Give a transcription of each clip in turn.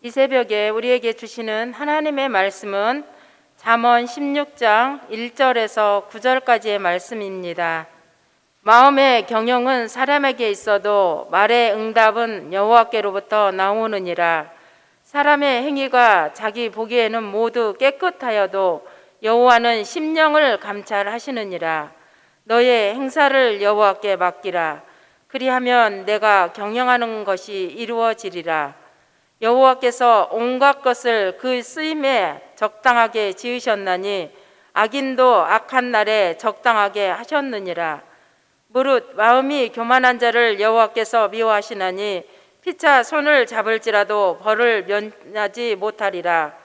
이 새벽에 우리에게 주시는 하나님의 말씀은 잠언 16장 1절에서 9절까지의 말씀입니다. 마음의 경영은 사람에게 있어도 말의 응답은 여호와께로부터 나오느니라. 사람의 행위가 자기 보기에는 모두 깨끗하여도 여호와는 심령을 감찰하시느니라. 너의 행사를 여호와께 맡기라. 그리하면 내가 경영하는 것이 이루어지리라. 여호와께서 온갖 것을 그 쓰임에 적당하게 지으셨나니 악인도 악한 날에 적당하게 하셨느니라. 무릇 마음이 교만한 자를 여호와께서 미워하시나니 피차 손을 잡을지라도 벌을 면하지 못하리라.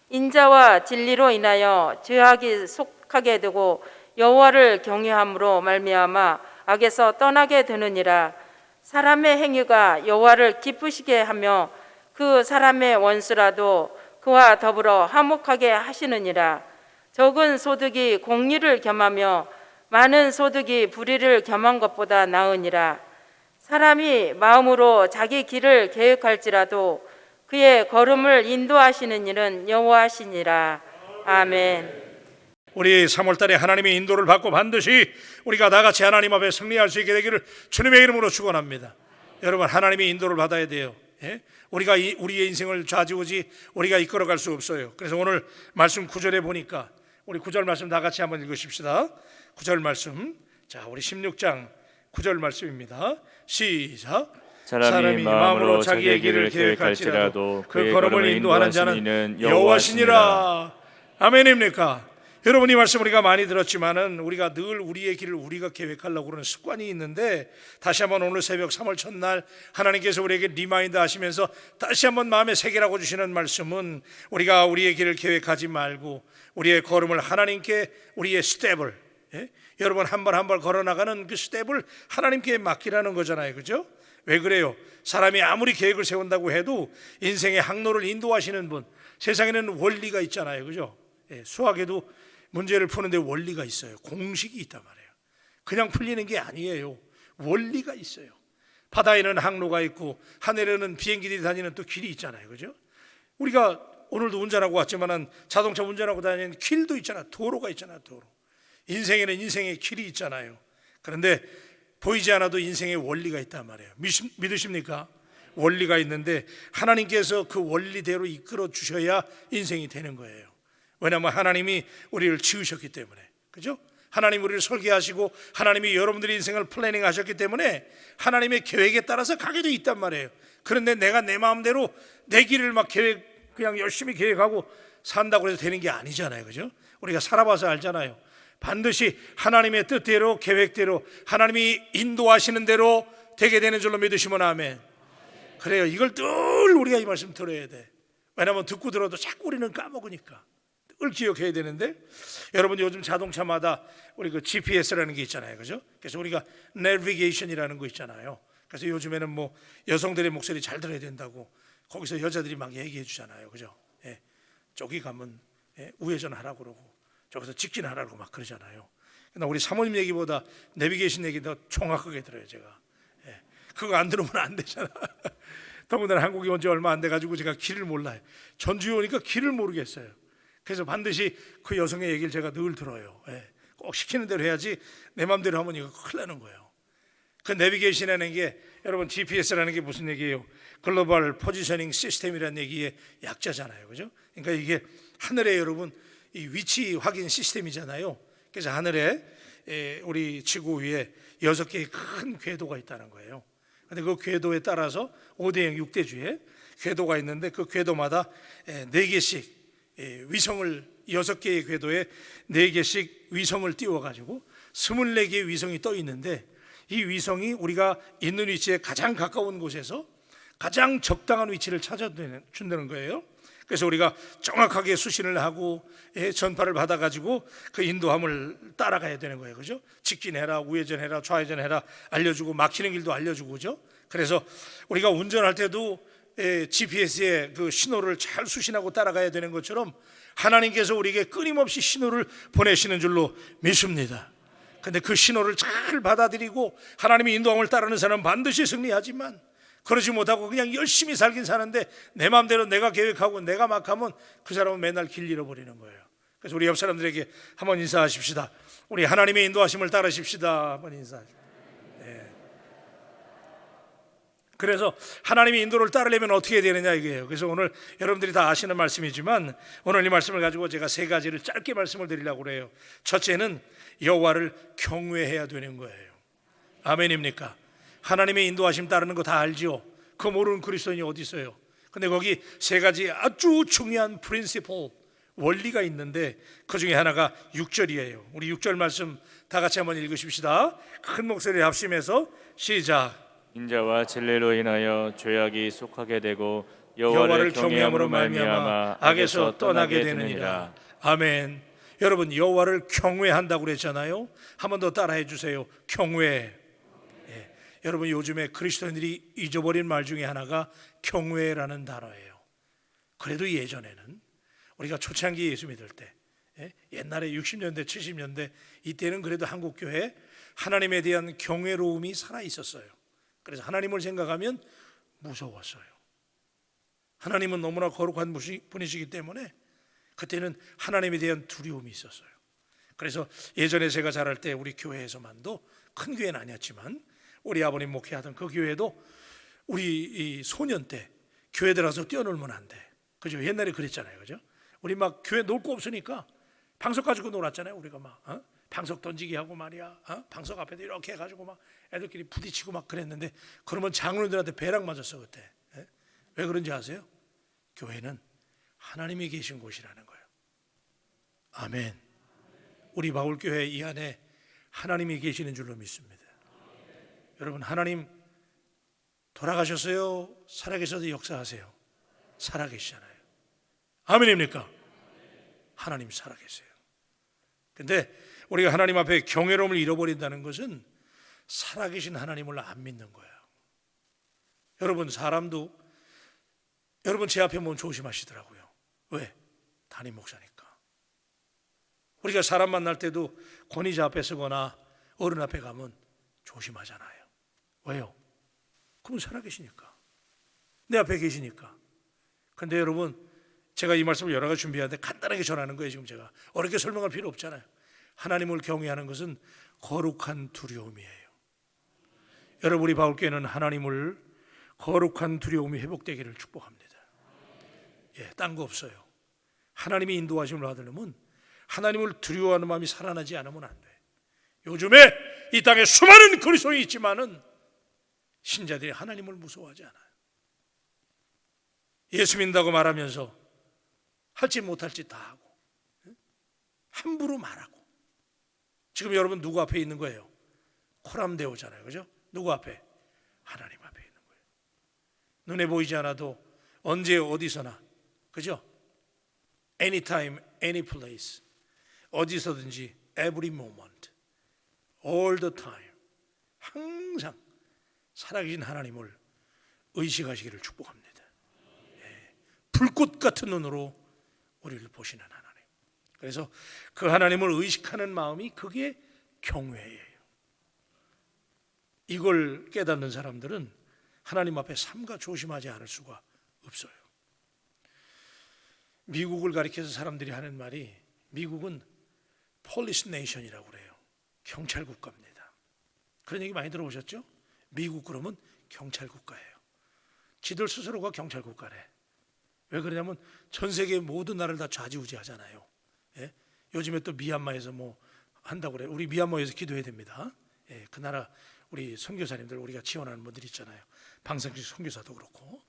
인자와 진리로 인하여 죄악이 속하게 되고 여호와를 경외함으로 말미암아 악에서 떠나게 되느니라. 사람의 행위가 여호와를 기쁘시게 하며 그 사람의 원수라도 그와 더불어 화목하게 하시느니라. 적은 소득이 공의를 겸하며 많은 소득이 불의를 겸한 것보다 나으니라. 사람이 마음으로 자기 길을 계획할지라도 그의 걸음을 인도하시는 일은 여호와시니라. 아멘. 우리 3월달에 하나님의 인도를 받고 반드시 우리가 다같이 하나님 앞에 승리할 수 있게 되기를 주님의 이름으로 축원합니다. 여러분, 하나님의 인도를 받아야 돼요. 우리가 우리의 인생을 좌지우지 우리가 이끌어갈 수 없어요. 그래서 오늘 말씀 9절에 보니까 우리 9절 말씀 다 같이 한번 읽으십시다. 9절 말씀, 자, 우리 16장 9절 말씀입니다. 시작. 사람이 마음으로 자기의 길을 계획할지라도 그 걸음을 인도하는 자는 여호와시니라. 아멘입니까? 여러분, 이 말씀 우리가 많이 들었지만은 우리가 늘 우리의 길을 우리가 계획하려고 그러는 습관이 있는데, 다시 한번 오늘 새벽 3월 첫날 하나님께서 우리에게 리마인드 하시면서 다시 한번 마음에 새기라고 주시는 말씀은, 우리가 우리의 길을 계획하지 말고 우리의 걸음을 하나님께, 우리의 스텝을, 여러분 한 발 한 발 걸어나가는 그 스텝을 하나님께 맡기라는 거잖아요. 그죠? 왜 그래요? 사람이 아무리 계획을 세운다고 해도 인생의 항로를 인도하시는 분, 세상에는 원리가 있잖아요. 그죠? 수학에도 문제를 푸는데 원리가 있어요. 공식이 있단 말이에요. 그냥 풀리는 게 아니에요. 원리가 있어요. 바다에는 항로가 있고 하늘에는 비행기들이 다니는 또 길이 있잖아요. 그죠? 우리가 오늘도 운전하고 왔지만 자동차 운전하고 다니는 길도 있잖아. 도로가 있잖아. 도로. 인생에는 인생의 길이 있잖아요. 그런데 보이지 않아도 인생의 원리가 있단 말이에요. 믿으십니까? 원리가 있는데 하나님께서 그 원리대로 이끌어 주셔야 인생이 되는 거예요. 왜냐하면 하나님이 우리를 지으셨기 때문에. 그죠? 하나님 우리를 설계하시고 하나님이 여러분들의 인생을 플래닝 하셨기 때문에 하나님의 계획에 따라서 가게 돼 있단 말이에요. 그런데 내가 내 마음대로 내 길을 막 그냥 열심히 계획하고 산다고 해서 되는 게 아니잖아요. 그죠? 우리가 살아봐서 알잖아요. 반드시 하나님의 뜻대로, 계획대로, 하나님이 인도하시는 대로 되게 되는 줄로 믿으시면 아멘. 그래요. 이걸 늘 우리가 이 말씀 들어야 돼. 왜냐하면 듣고 들어도 자꾸 우리는 까먹으니까 늘 기억해야 되는데, 여러분 요즘 자동차마다 우리 그 GPS라는 게 있잖아요. 그죠? 그래서 우리가 내비게이션이라는 거 있잖아요. 그래서 요즘에는 뭐 여성들의 목소리 잘 들어야 된다고 거기서 여자들이 막 얘기해 주잖아요. 그죠? 저기 가면 우회전 하라고 그러고 저기서 직진하라고 막 그러잖아요. 근데 우리 사모님 얘기보다 내비게이션 얘기 더 정확하게 들어요. 제가 그거 안 들으면 안 되잖아. 더군다나 한국에 온 지 얼마 안 돼가지고 제가 길을 몰라요. 전주에 오니까 길을 모르겠어요. 그래서 반드시 그 여성의 얘기를 제가 늘 들어요. 꼭 시키는 대로 해야지 내 마음대로 하면 이거 큰일 나는 거예요. 그 내비게이션이라는 게, 여러분 GPS라는 게 무슨 얘기예요? 글로벌 포지셔닝 시스템이라는 얘기의 약자잖아요. 그죠? 그러니까 이게 하늘에 여러분 이 위치 확인 시스템이잖아요. 그래서 하늘에 우리 지구 위에 6개의 큰 궤도가 있다는 거예요. 근데 그 궤도에 따라서 5대형 6대주에 궤도가 있는데 그 궤도마다 4개씩 위성을, 6개의 궤도에 4개씩 위성을 띄워가지고 24개의 위성이 떠 있는데, 이 위성이 우리가 있는 위치에 가장 가까운 곳에서 가장 적당한 위치를 찾아준다는 거예요. 그래서 우리가 정확하게 수신을 하고 전파를 받아가지고 그 인도함을 따라가야 되는 거예요. 그죠? 직진해라, 우회전해라, 좌회전해라 알려주고, 막히는 길도 알려주고. 그죠? 그래서 우리가 운전할 때도 GPS의 그 신호를 잘 수신하고 따라가야 되는 것처럼 하나님께서 우리에게 끊임없이 신호를 보내시는 줄로 믿습니다. 근데 그 신호를 잘 받아들이고 하나님의 인도함을 따르는 사람은 반드시 승리하지만, 그러지 못하고 그냥 열심히 살긴 사는데 내 마음대로 내가 계획하고 내가 막 하면 그 사람은 맨날 길 잃어버리는 거예요. 그래서 우리 옆 사람들에게 한번 인사하십시다. 우리 하나님의 인도하심을 따르십시다. 한번 인사하십시다. 그래서 하나님의 인도를 따르려면 어떻게 해야 되느냐 이거예요. 그래서 오늘 여러분들이 다 아시는 말씀이지만 오늘 이 말씀을 가지고 제가 세 가지를 짧게 말씀을 드리려고 그래요. 첫째는 여호와를 경외해야 되는 거예요. 아멘입니까? 하나님의 인도하심 따르는 거 다 알지요? 그거 모르는 그리스도인이 어디 있어요? 근데 거기 세 가지 아주 중요한 프린시플, 원리가 있는데 그 중에 하나가 6절이에요. 우리 6절 말씀 다 같이 한번 읽으십시다. 큰 목소리 합심해서 시작. 인자와 진리로 인하여 죄악이 속하게 되고 여호와를 경외함으로 말미암아 악에서 떠나게 되느니라. 아멘. 여러분, 여호와를 경외한다고 그랬잖아요. 한 번 더 따라해 주세요. 경외. 여러분, 요즘에 그리스도인들이 잊어버린 말 중에 하나가 경외라는 단어예요. 그래도 예전에는 우리가 초창기 예수 믿을 때, 옛날에 60년대 70년대 이때는 그래도 한국교회 하나님에 대한 경외로움이 살아 있었어요. 그래서 하나님을 생각하면 무서웠어요. 하나님은 너무나 거룩한 분이시기 때문에 그때는 하나님에 대한 두려움이 있었어요. 그래서 예전에 제가 자랄 때 우리 교회에서만도, 큰 교회는 아니었지만 우리 아버님 목회하던 그 교회도 우리 이 소년 때 교회 들어가서 뛰어놀면 안 돼. 그죠? 옛날에 그랬잖아요. 그죠? 우리 막 교회 놀 거 없으니까 방석 가지고 놀았잖아요. 우리가 막 방석 던지기 하고 말이야. 방석 앞에도 이렇게 해가지고 막 애들끼리 부딪히고 막 그랬는데, 그러면 장로들한테 배락 맞았어 그때. 왜 그런지 아세요? 교회는 하나님이 계신 곳이라는 거예요. 아멘. 우리 바울교회 이 안에 하나님이 계시는 줄로 믿습니다. 여러분, 하나님 돌아가셨어요? 살아계셔도 역사하세요? 살아계시잖아요. 아멘입니까? 하나님 살아계세요. 근데 우리가 하나님 앞에 경외로움을 잃어버린다는 것은 살아계신 하나님을 안 믿는 거예요. 여러분, 사람도 여러분 제 앞에 보면 조심하시더라고요. 왜? 담임 목사니까. 우리가 사람 만날 때도 권위자 앞에 서거나 어른 앞에 가면 조심하잖아요. 왜요? 그분 살아계시니까, 내 앞에 계시니까. 근데 여러분, 제가 이 말씀을 여러 가지 준비하는데 간단하게 전하는 거예요. 지금 제가 어렵게 설명할 필요 없잖아요. 하나님을 경외하는 것은 거룩한 두려움이에요. 여러분, 우리 바울교회는 하나님을 거룩한 두려움이 회복되기를 축복합니다. 딴 거 없어요. 하나님이 인도하심을 받으려면 하나님을 두려워하는 마음이 살아나지 않으면 안 돼. 요즘에 이 땅에 수많은 그리스도인이 있지만은 신자들이 하나님을 무서워하지 않아요. 예수 믿는다고 말하면서 할 짓 못할 짓 다 하고, 함부로 말하고. 지금 여러분 누구 앞에 있는 거예요? 코람데오잖아요. 그죠? 누구 앞에? 하나님 앞에 있는 거예요. 눈에 보이지 않아도 언제 어디서나, 그죠? Anytime, any place, 어디서든지, every moment, all the time, 항상 살아계신 하나님을 의식하시기를 축복합니다. 불꽃 같은 눈으로 우리를 보시는 하나님. 그래서 그 하나님을 의식하는 마음이, 그게 경외예요. 이걸 깨닫는 사람들은 하나님 앞에 삼가 조심하지 않을 수가 없어요. 미국을 가리켜서 사람들이 하는 말이, 미국은 폴리스 네이션이라고 그래요. 경찰 국가입니다. 그런 얘기 많이 들어보셨죠? 미국 그러면 경찰 국가예요. 지들 스스로가 경찰 국가래. 왜 그러냐면 전 세계 모든 나라를 다 좌지우지하잖아요. 요즘에 또 미얀마에서 뭐 한다고 그래요. 우리 미얀마에서 기도해야 됩니다. 그 나라 우리 선교사님들, 우리가 지원하는 분들 있잖아요. 방송식 선교사도 그렇고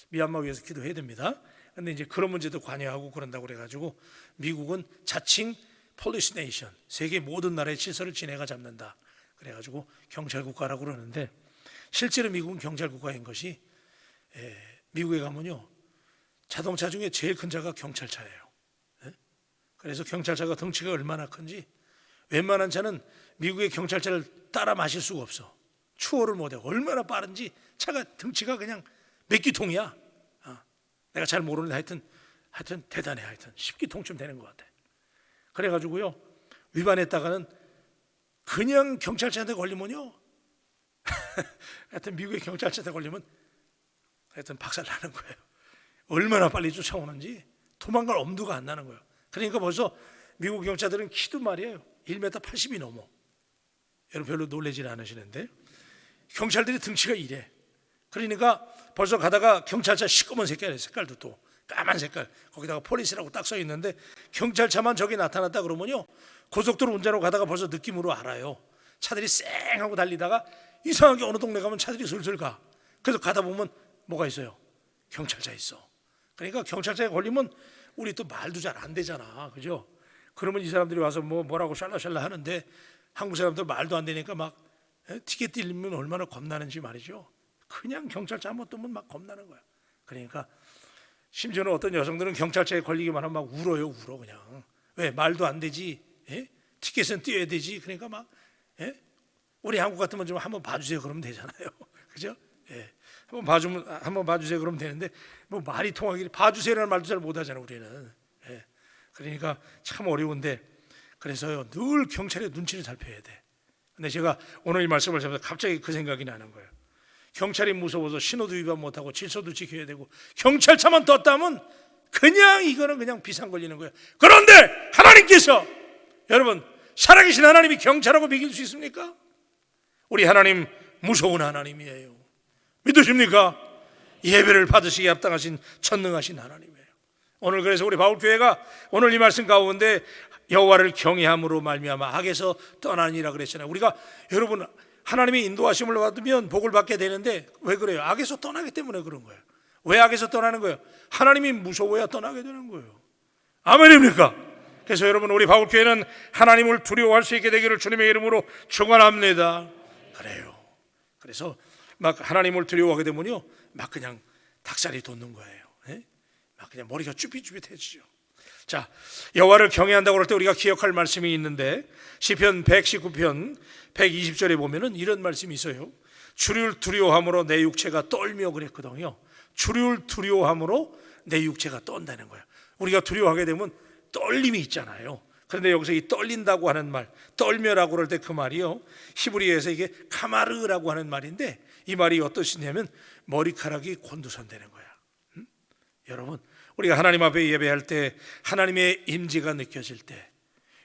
미얀마 위해서 기도해야 됩니다. 근데 이제 그런 문제도 관여하고 그런다고 그래가지고 미국은 자칭 폴리스 네이션, 세계 모든 나라의 질서를 지네가 잡는다. 그래가지고 경찰 국가라고 그러는데, 실제로 미국은 경찰 국가인 것이, 미국에 가면요 자동차 중에 제일 큰 차가 경찰차예요. 그래서 경찰차가 덩치가 얼마나 큰지 웬만한 차는 미국의 경찰차를 따라 마실 수가 없어. 추월을 못해. 얼마나 빠른지. 차가 덩치가 그냥 몇 기통이야. 내가 잘 모르는데 하여튼 대단해. 하여튼 10기통쯤 되는 것 같아. 그래가지고요 위반했다가는 그냥 경찰차한테 걸리면요 하여튼 미국의 경찰차한테 걸리면 하여튼 박살나는 거예요. 얼마나 빨리 쫓아오는지 도망갈 엄두가 안 나는 거예요. 그러니까 벌써 미국 경찰들은 키도 말이에요 1m 80이 넘어. 여러분 별로 놀라지 않으시는데 경찰들이 등치가 이래. 그러니까 벌써 가다가 경찰차 시꺼먼 색깔도 또 까만 색깔, 거기다가 폴리스라고 딱 써 있는데 경찰차만 저기 나타났다 그러면요 고속도로 운전하고 가다가 벌써 느낌으로 알아요. 차들이 쌩 하고 달리다가 이상하게 어느 동네 가면 차들이 슬슬 가. 그래서 가다 보면 뭐가 있어요? 경찰차 있어. 그러니까 경찰차에 걸리면 우리 또 말도 잘 안 되잖아, 그죠? 그러면 이 사람들이 와서 뭐라고 샬라샬라 하는데 한국 사람들 말도 안 되니까 막 티켓 딜리면 얼마나 겁나는지 말이죠. 그냥 경찰차 한번 뜨면 막 겁나는 거야. 그러니까 심지어는 어떤 여성들은 경찰차에 걸리기만 하면 막 울어요, 울어 그냥. 왜? 말도 안 되지. 티켓은 띄어야 되지. 그러니까 막 우리 한국 같으면 좀 한번 봐주세요 그러면 되잖아요, 그죠? 한번 봐주세요 그러면 되는데 뭐 말이 통하기를 봐주세요라는 말도 잘 못하잖아요 우리는. 그러니까 참 어려운데 그래서요 늘 경찰의 눈치를 살펴야 돼. 근데 제가 오늘 이 말씀을 하면서 갑자기 그 생각이 나는 거예요. 경찰이 무서워서 신호도 위반 못하고 질서도 지켜야 되고 경찰차만 떴다면 그냥 이거는 그냥 비상 걸리는 거예요. 그런데 하나님께서 여러분 살아계신 하나님이 경찰하고 비길 수 있습니까? 우리 하나님 무서운 하나님이에요. 믿으십니까? 예배를 받으시기에 합당하신 전능하신 하나님이에요. 오늘 그래서 우리 바울교회가 오늘 이 말씀 가운데 여호와를 경외함으로 말미암아 악에서 떠나니라 그랬잖아요. 우리가 여러분 하나님의 인도하심을 받으면 복을 받게 되는데 왜 그래요? 악에서 떠나기 때문에 그런 거예요. 왜 악에서 떠나는 거예요? 하나님이 무서워야 떠나게 되는 거예요. 아멘입니까? 그래서 여러분 우리 바울교회는 하나님을 두려워할 수 있게 되기를 주님의 이름으로 축원합니다. 그래요. 그래서 막 하나님을 두려워하게 되면요 막 그냥 닭살이 돋는 거예요. 막 그냥 머리가 쭈삣쭈삣해지죠. 자, 여호와를 경외한다고 할 때 우리가 기억할 말씀이 있는데 시편 119편 120절에 보면은 이런 말씀이 있어요. 주를 두려워함으로 내 육체가 떨며 그랬거든요. 주를 두려워함으로 내 육체가 떤다는 거예요. 우리가 두려워하게 되면 떨림이 있잖아요. 그런데 여기서 이 떨린다고 하는 말, 떨며라고 할 때 그 말이요 히브리어에서 이게 카마르라고 하는 말인데 이 말이 어떠시냐면 머리카락이 곤두선다는 거야. 여러분 우리가 하나님 앞에 예배할 때 하나님의 임재가 느껴질 때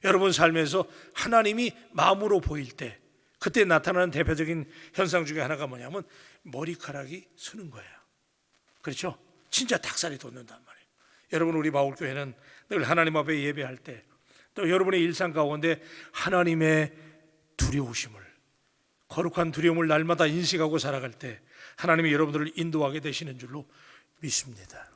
여러분 삶에서 하나님이 마음으로 보일 때 그때 나타나는 대표적인 현상 중에 하나가 뭐냐면 머리카락이 서는 거예요. 그렇죠? 진짜 닭살이 돋는단 말이에요. 여러분 우리 바울교회는 늘 하나님 앞에 예배할 때 또 여러분의 일상 가운데 하나님의 두려우심을 거룩한 두려움을 날마다 인식하고 살아갈 때 하나님이 여러분들을 인도하게 되시는 줄로 믿습니다.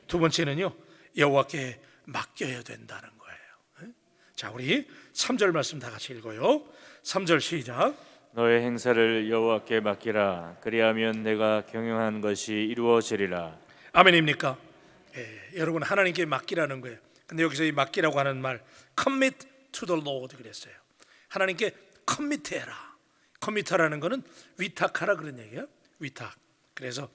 두 번째는요 여호와께 맡겨야 된다는 거예요. 자 우리 3절 말씀 다 같이 읽어요. 3절 시작. 너의 행사를 여호와께 맡기라. 그리하면 내가 경영한 것이 이루어지리라. 아멘입니까? 여러분 하나님께 맡기라는 거예요. 근데 여기서 이 맡기라고 하는 말 commit to the Lord 그랬어요. 하나님께 커미트해라. 커미트라는 거는 위탁하라 그런 얘기예요. 위탁. 그래서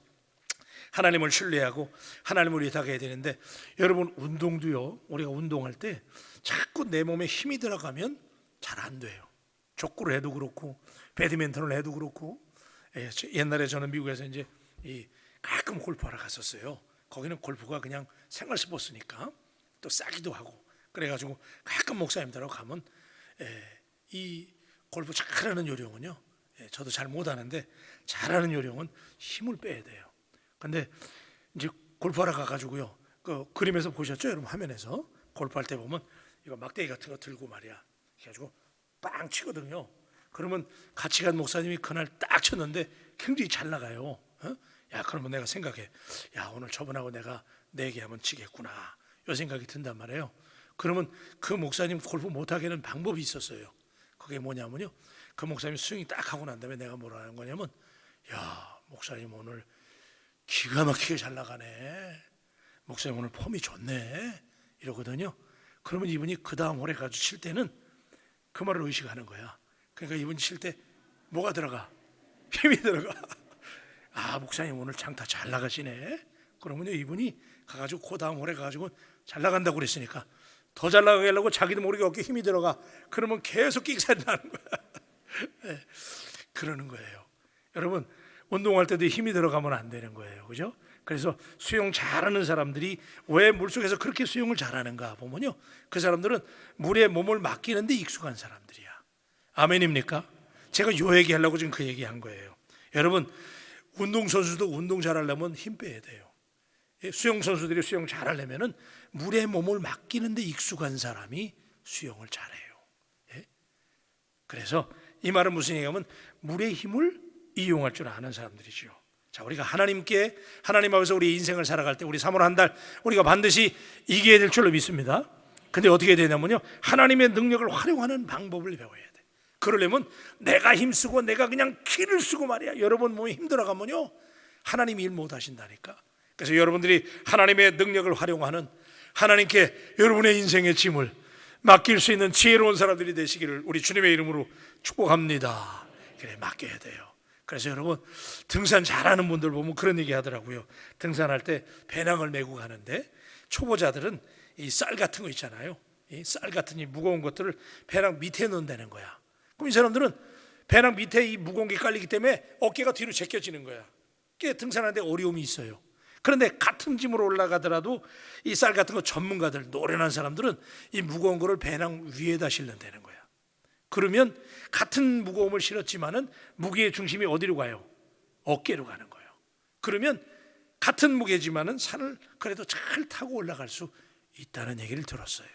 하나님을 신뢰하고 하나님을 위탁해야 되는데 여러분 운동도요 우리가 운동할 때 자꾸 내 몸에 힘이 들어가면 잘 안 돼요. 족구를 해도 그렇고 배드민턴을 해도 그렇고 옛날에 저는 미국에서 이제 가끔 골프하러 갔었어요. 거기는 골프가 그냥 생활 스포츠니까 또 싸기도 하고 그래가지고 가끔 목사님들하고 가면 이 골프 잘하는 요령은요 저도 잘 못하는데 잘하는 요령은 힘을 빼야 돼요. 근데 이제 골프하러 가가지고요 그 그림에서 보셨죠? 여러분 화면에서 골프할 때 보면 이거 막대기 같은 거 들고 말이야 해가지고 빵 치거든요. 그러면 같이 간 목사님이 그날 딱 쳤는데 굉장히 잘 나가요. 야 그러면 내가 생각해 야 오늘 저분하고 내가 4개 하면 치겠구나 이 생각이 든단 말이에요. 그러면 그 목사님 골프 못하게 하는 방법이 있었어요. 그게 뭐냐면요 그 목사님 스윙 딱 하고 난 다음에 내가 뭐라 하는 거냐면 야 목사님 오늘 기가 막히게 잘 나가네. 목사님 오늘 폼이 좋네 이러거든요. 그러면 이분이 그 다음 홀에 가서 칠 때는 그 말을 의식하는 거야. 그러니까 이분이 칠 때 뭐가 들어가? 힘이 들어가. 아 목사님 오늘 장타 잘 나가시네. 그러면요 이분이 가가지고 그 다음 홀에 가가지고 잘 나간다고 그랬으니까 더 잘 나가게 하려고 자기도 모르게 어깨에 힘이 들어가. 그러면 계속 끽살이 나는 거야. 그러는 거예요. 여러분 운동할 때도 힘이 들어가면 안 되는 거예요. 그죠? 그래서 수영 잘하는 사람들이 왜 물속에서 그렇게 수영을 잘하는가 보면요, 그 사람들은 물에 몸을 맡기는데 익숙한 사람들이야. 아멘입니까? 제가 요 얘기하려고 지금 그 얘기한 거예요. 여러분, 운동선수도 운동 잘하려면 힘 빼야 돼요. 수영선수들이 수영 잘하려면 물에 몸을 맡기는데 익숙한 사람이 수영을 잘해요. 그래서 이 말은 무슨 얘기냐면 물의 힘을 이용할 줄 아는 사람들이죠. 자, 우리가 하나님 앞에서 우리 인생을 살아갈 때 우리 3월 한 달 우리가 반드시 이겨야 될 줄로 믿습니다. 근데 어떻게 되냐면요, 하나님의 능력을 활용하는 방법을 배워야 돼. 그러려면 내가 힘쓰고 내가 그냥 기를 쓰고 말이야, 여러분 몸이 힘들어가면요 하나님이 일 못하신다니까. 그래서 여러분들이 하나님의 능력을 활용하는, 하나님께 여러분의 인생의 짐을 맡길 수 있는 지혜로운 사람들이 되시기를 우리 주님의 이름으로 축복합니다. 그래, 맡겨야 돼요. 그래서 여러분, 등산 잘하는 분들 보면 그런 얘기 하더라고요. 등산할 때 배낭을 메고 가는데 초보자들은 이 쌀 같은 거 있잖아요, 이 쌀 같은 이 무거운 것들을 배낭 밑에 넣는다는 거야. 그럼 이 사람들은 배낭 밑에 이 무거운 게 깔리기 때문에 어깨가 뒤로 제껴지는 거야. 그게 등산하는데 어려움이 있어요. 그런데 같은 짐으로 올라가더라도 이 쌀 같은 거 전문가들, 노련한 사람들은 이 무거운 거를 배낭 위에다 실는다는 거야. 그러면 같은 무거움을 실었지만은 무게의 중심이 어디로 가요? 어깨로 가는 거예요. 그러면 같은 무게지만은 산을 그래도 잘 타고 올라갈 수 있다는 얘기를 들었어요.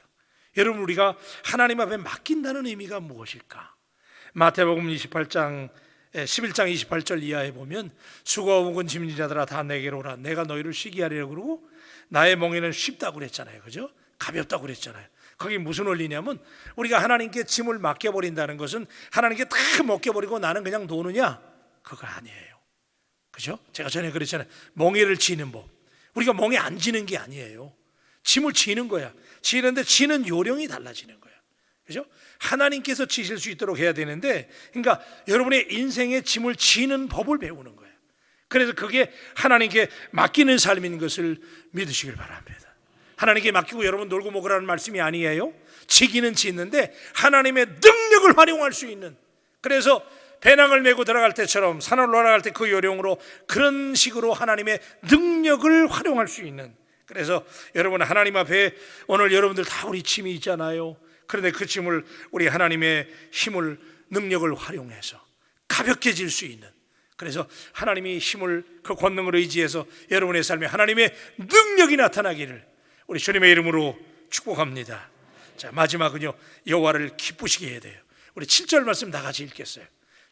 여러분, 우리가 하나님 앞에 맡긴다는 의미가 무엇일까? 마태복음 11장 28절 이하에 보면 수고하고 무거운 짐진 자들아 다 내게로 오라, 내가 너희를 쉬게 하리라 그러고 나의 멍에는 쉽다고 그랬잖아요. 그죠? 가볍다고 그랬잖아요. 거기 무슨 원리냐면 우리가 하나님께 짐을 맡겨버린다는 것은 하나님께 다 맡겨버리고 나는 그냥 노느냐, 그거 아니에요. 그죠? 제가 전에 그랬잖아요, 멍에를 지는 법. 우리가 멍에 안 지는 게 아니에요. 짐을 지는 거야. 지는데 지는 요령이 달라지는 거야. 그죠? 하나님께서 지실 수 있도록 해야 되는데, 그러니까 여러분의 인생의 짐을 지는 법을 배우는 거예요. 그래서 그게 하나님께 맡기는 삶인 것을 믿으시길 바랍니다. 하나님께 맡기고 여러분 놀고 먹으라는 말씀이 아니에요. 지기는 짓는데 하나님의 능력을 활용할 수 있는, 그래서 배낭을 메고 들어갈 때처럼 산을 올라갈 때 그 요령으로 그런 식으로 하나님의 능력을 활용할 수 있는, 그래서 여러분 하나님 앞에 오늘 여러분들 다 우리 짐이 있잖아요. 그런데 그 짐을 우리 하나님의 힘을, 능력을 활용해서 가볍게 질 수 있는, 그래서 하나님이 힘을, 그 권능을 의지해서 여러분의 삶에 하나님의 능력이 나타나기를 우리 주님의 이름으로 축복합니다. 자, 마지막은요, 여호와를 기쁘시게 해야 돼요. 우리 7절 말씀 다 같이 읽겠어요.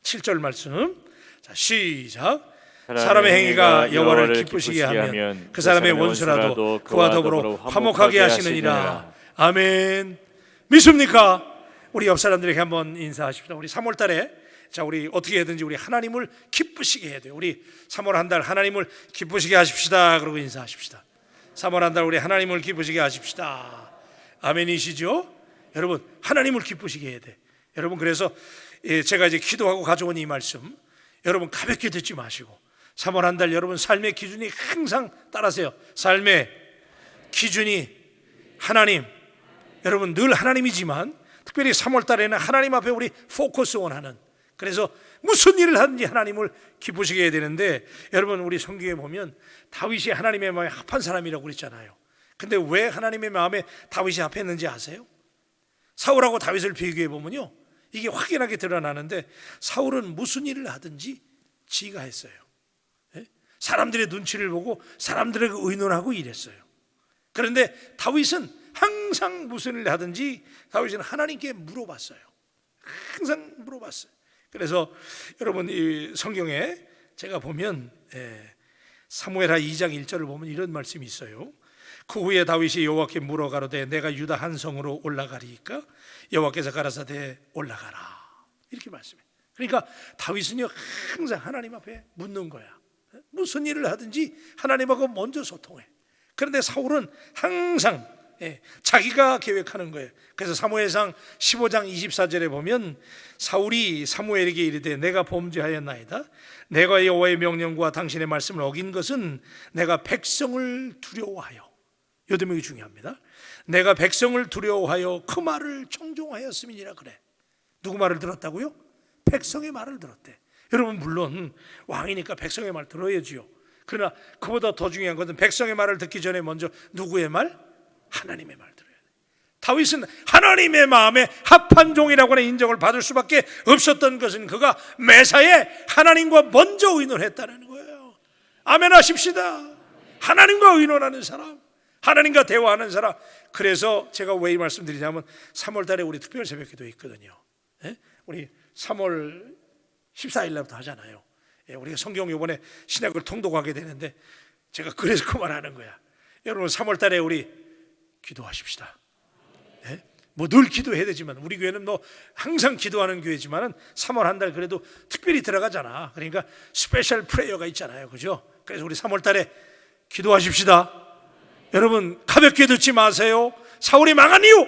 7절 말씀, 자, 시작. 사람의 행위가 여호와를 기쁘시게 하면 그 사람의 원수라도 그와 더불어 화목하게 하시느니라. 아멘. 믿습니까? 우리 옆 사람들에게 한번 인사하십시다. 우리 3월 달에, 자, 우리 어떻게 해든지 우리 하나님을 기쁘시게 해야 돼요. 우리 3월 한 달 하나님을 기쁘시게 하십시다. 그러고 인사하십시다. 3월 한 달 우리 하나님을 기쁘시게 하십시다. 아멘이시죠? 여러분, 하나님을 기쁘시게 해야 돼. 여러분, 그래서 제가 이제 기도하고 가져온 이 말씀 여러분 가볍게 듣지 마시고 3월 한 달 여러분 삶의 기준이 항상 따라세요. 삶의 기준이 하나님. 여러분 늘 하나님이지만 특별히 3월 달에는 하나님 앞에 우리 포커스 원하는, 그래서 무슨 일을 하든지 하나님을 기쁘시게 해야 되는데, 여러분 우리 성경에 보면 다윗이 하나님의 마음에 합한 사람이라고 그랬잖아요. 근데 왜 하나님의 마음에 다윗이 합했는지 아세요? 사울하고 다윗을 비교해 보면요, 이게 확연하게 드러나는데 사울은 무슨 일을 하든지 지가 했어요. 사람들의 눈치를 보고 사람들에게 의논하고 이랬어요. 그런데 다윗은 항상 무슨 일을 하든지 다윗은 하나님께 물어봤어요. 항상 물어봤어요. 그래서 여러분 이 성경에 제가 보면 사무엘하 2장 1절을 보면 이런 말씀이 있어요. 그 후에 다윗이 여호와께 물어 가로되 내가 유다 한 성으로 올라가리이까? 여호와께서 가라사대 올라가라, 이렇게 말씀해요. 그러니까 다윗은요 항상 하나님 앞에 묻는 거야. 무슨 일을 하든지 하나님하고 먼저 소통해. 그런데 사울은 항상 자기가 계획하는 거예요. 그래서 사무엘상 15장 24절에 보면 사울이 사무엘에게 이르되 내가 범죄하였나이다. 내가 여호와의 명령과 당신의 말씀을 어긴 것은 내가 백성을 두려워하여, 요 대목이 중요합니다. 내가 백성을 두려워하여 그 말을 청종하였음이니라 그래. 누구 말을 들었다고요? 백성의 말을 들었대. 여러분 물론 왕이니까 백성의 말 들어야지요. 그러나 그보다 더 중요한 것은 백성의 말을 듣기 전에 먼저 누구의 말? 하나님의 말 들어야 돼. 다윗은 하나님의 마음에 합한 종이라고 하는 인정을 받을 수밖에 없었던 것은 그가 매사에 하나님과 먼저 의논했다는 거예요. 아멘 하십시다. 하나님과 의논하는 사람, 하나님과 대화하는 사람. 그래서 제가 왜 이 말씀드리냐면 3월 달에 우리 특별 새벽 기도 있거든요. 우리 3월 14일 날부터 하잖아요. 우리가 성경 요번에 신약을 통독하게 되는데 제가 그래서 그 말하는 거야. 여러분 3월 달에 우리 기도하십시다. 뭐 늘 기도해야 되지만 우리 교회는 뭐 항상 기도하는 교회지만은 3월 한 달 그래도 특별히 들어가잖아. 그러니까 스페셜 프레이어가 있잖아요, 그죠? 그래서 우리 3월 달에 기도하십시다. 여러분 가볍게 듣지 마세요. 사울이 망한 이유,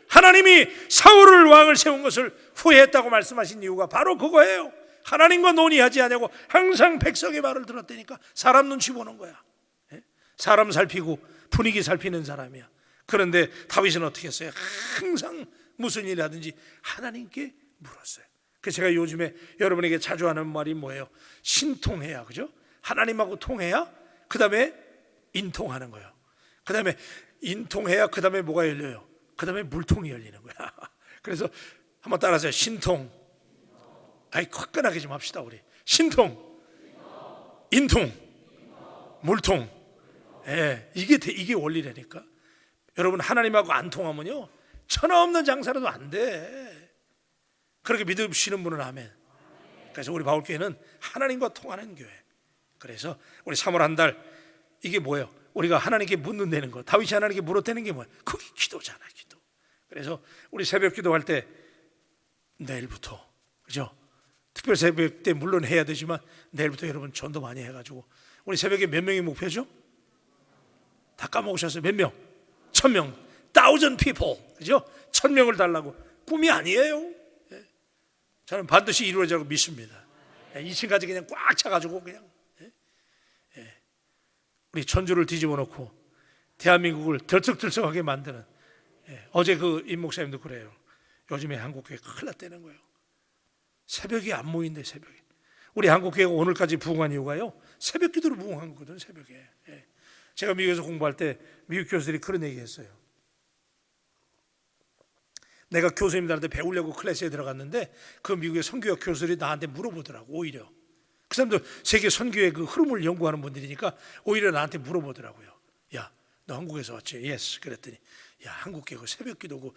하나님이 사울을 왕을 세운 것을 후회했다고 말씀하신 이유가 바로 그거예요. 하나님과 논의하지 않냐고 항상 백성의 말을 들었다니까. 사람 눈치 보는 거야. 사람 살피고 분위기 살피는 사람이야. 그런데 다윗은 어떻게 했어요? 항상 무슨 일을 하든지 하나님께 물었어요. 그래서 제가 요즘에 여러분에게 자주 하는 말이 뭐예요? 신통해야, 그죠? 하나님하고 통해야 그 다음에 인통하는 거예요. 그 다음에 인통해야 그 다음에 뭐가 열려요? 그 다음에 물통이 열리는 거야. 그래서 한번 따라하세요. 신통. 아이 화끈하게 좀 합시다 우리. 신통, 인통, 물통. 이게 원리라니까. 여러분 하나님하고 안 통하면요 천하 없는 장사라도 안 돼. 그렇게 믿으시는 분은 아멘. 그래서 우리 바울교회는 하나님과 통하는 교회. 그래서 우리 3월 한 달 이게 뭐예요? 우리가 하나님께 묻는다는 거. 다윗이 하나님께 물었다는 게 뭐예요? 그게 기도잖아, 기도. 그래서 우리 새벽 기도할 때 내일부터, 그죠? 특별 새벽 때 물론 해야 되지만 내일부터 여러분 전도 많이 해가지고 우리 새벽에 몇 명이 목표죠? 다 까먹으셨어요. 몇 명? 1000명, 1000 people, 그죠? 1000명을 달라고. 꿈이 아니에요. 저는 반드시 이루어지라고 믿습니다. 2층까지 그냥 꽉 차가지고 그냥 우리 천주를 뒤집어 놓고 대한민국을 들썩들썩하게 만드는. 어제 그 임 목사님도 그래요. 요즘에 한국교회 큰일 났다는 거예요. 새벽에 안 모인대. 새벽에 우리 한국교회가 오늘까지 부흥한 이유가요 새벽 기도로 부흥한 거거든. 새벽에. 제가 미국에서 공부할 때 미국 교수들이 그런 얘기 했어요. 내가 교수님들한테 배우려고 클래스에 들어갔는데 그 미국의 선교학 교수들이 나한테 물어보더라고. 오히려 그 사람도 세계 선교의 그 흐름을 연구하는 분들이니까 오히려 나한테 물어보더라고요. 야, 너 한국에서 왔지? 예스. 그랬더니 야, 한국교회 그 새벽 기도고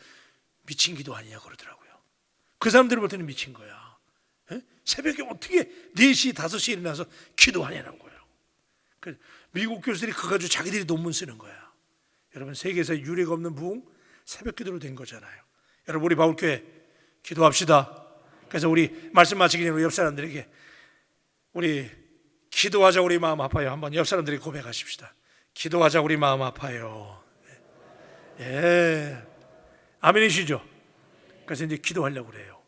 미친 기도 아니냐 그러더라고요. 그 사람들을 볼 때는 미친 거야. 새벽에 어떻게 4시, 5시에 일어나서 기도하냐는 거예요. 미국 교수들이 그거 가지고 자기들이 논문 쓰는 거야. 여러분 세계에서 유례가 없는 부흥 새벽 기도로 된 거잖아요. 여러분 우리 바울교회 기도합시다. 그래서 우리 말씀 마치기 전에 우리 옆 사람들에게 우리 기도하자 우리 마음 아파요. 한번 옆 사람들이 고백하십시다. 기도하자 우리 마음 아파요. 아멘이시죠? 그래서 이제 기도하려고 그래요.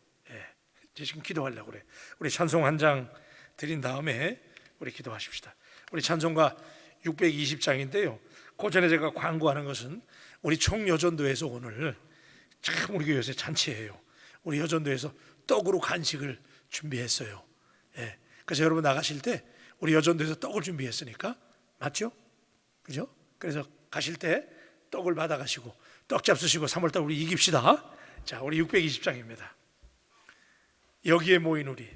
이제 지금 기도하려고 그래요. 우리 찬송 한 장 드린 다음에 우리 기도하십시다. 우리 찬송가 620장인데요. 그 전에 제가 광고하는 것은 우리 총여전도에서 오늘 참 우리 교회 요새 잔치예요. 우리 여전도에서 떡으로 간식을 준비했어요. 그래서 여러분 나가실 때 우리 여전도에서 떡을 준비했으니까 맞죠? 그죠? 그래서 가실 때 떡을 받아가시고 떡 잡수시고 3월달 우리 이깁시다. 자, 우리 620장입니다. 여기에 모인 우리.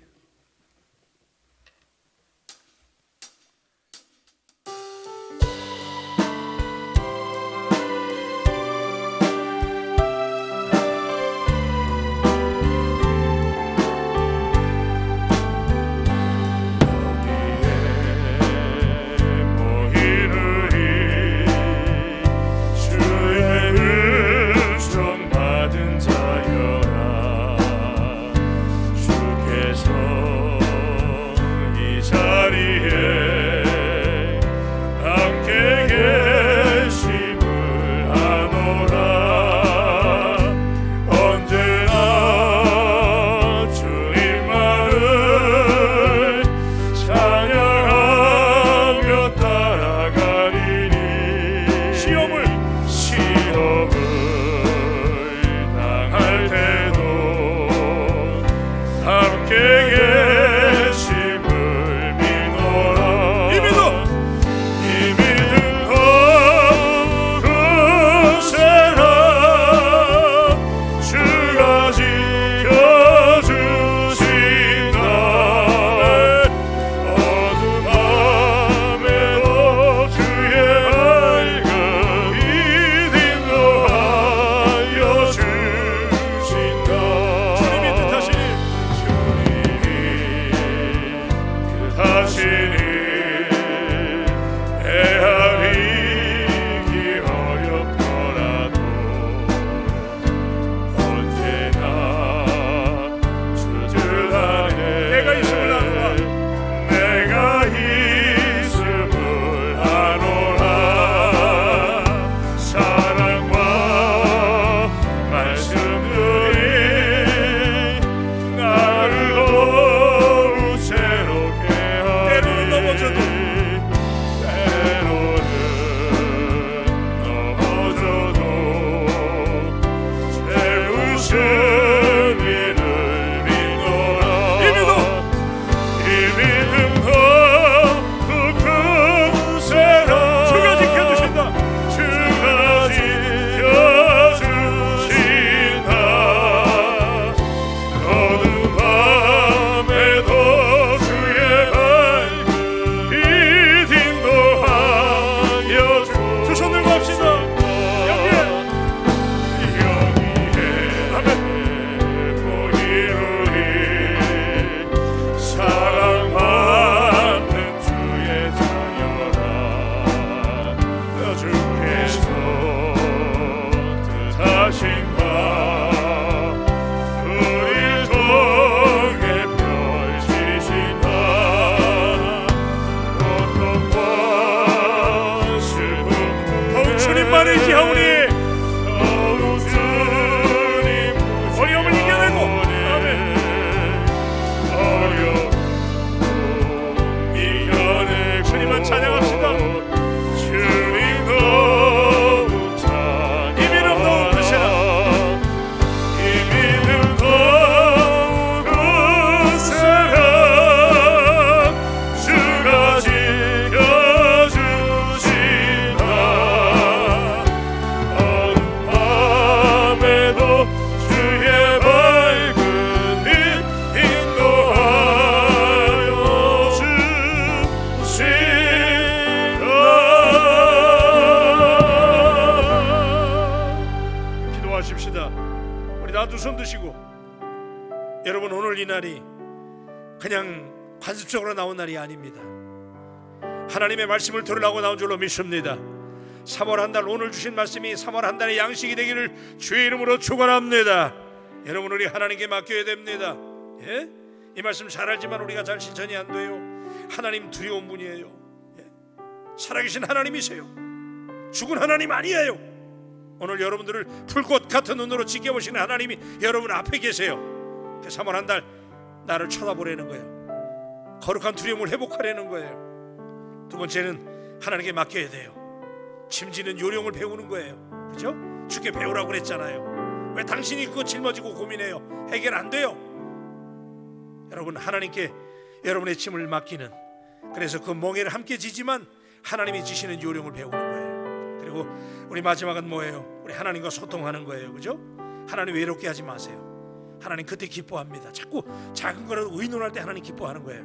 받은 자여라 주께서 주님만의 기하오니 어려움을 이겨내고 아멘. 주님만 찬양합시다. 이 믿음 더욱 크시라. 주가 지켜주신다. 밤에도 주의 밝은 빛 인도하여 주신다. 기도하십시다. 우리 다 두 손 드시고, 여러분 오늘 이 날이 그냥 관습적으로 나온 날이 아닙니다. 하나님의 말씀을 들으려고 나온 줄로 믿습니다. 3월 한 달, 오늘 주신 말씀이 3월 한 달의 양식이 되기를 주의 이름으로 축원합니다. 여러분 우리 하나님께 맡겨야 됩니다. 예? 이 말씀 잘 알지만 우리가 잘 실천이 안 돼요. 하나님 두려운 분이에요. 예? 살아계신 하나님이세요. 죽은 하나님 아니에요. 오늘 여러분들을 풀꽃 같은 눈으로 지켜보시는 하나님이 여러분 앞에 계세요. 3월 한 달 나를 쳐다보라는 거예요. 거룩한 두려움을 회복하려는 거예요. 두 번째는 하나님께 맡겨야 돼요. 짐지는 요령을 배우는 거예요. 그렇죠? 주께 배우라고 그랬잖아요. 왜 당신이 그거 짊어지고 고민해요? 해결 안 돼요. 여러분 하나님께 여러분의 짐을 맡기는, 그래서 그 멍에를 함께 지지만 하나님이 지시는 요령을 배우는 거예요. 그리고 우리 마지막은 뭐예요? 우리 하나님과 소통하는 거예요. 그죠? 하나님 외롭게 하지 마세요. 하나님 그때 기뻐합니다. 자꾸 작은 거라도 의논할 때 하나님 기뻐하는 거예요.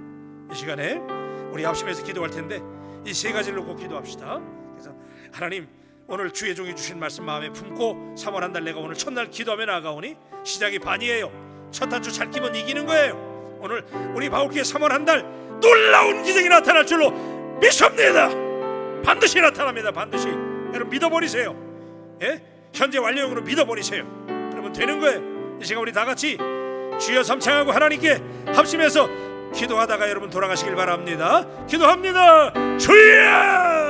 이 시간에 우리 합심해서 기도할 텐데 이 세 가지를 놓고 기도합시다. 그래서 하나님 오늘 주의 종이 주신 말씀 마음에 품고 3월 한 달 내가 오늘 첫날 기도하며 나아가오니 시작이 반이에요. 첫 한 주 잘 끼면 이기는 거예요. 오늘 우리 바울교회 3월 한 달 놀라운 기적이 나타날 줄로 믿습니다. 반드시 나타납니다. 반드시. 여러분 믿어버리세요. 예? 현재 완료형으로 믿어버리세요. 그러면 되는 거예요. 이 시간 우리 다 같이 주여 삼창하고 하나님께 합심해서 기도하다가 여러분 돌아가시길 바랍니다. 기도합니다. 주여!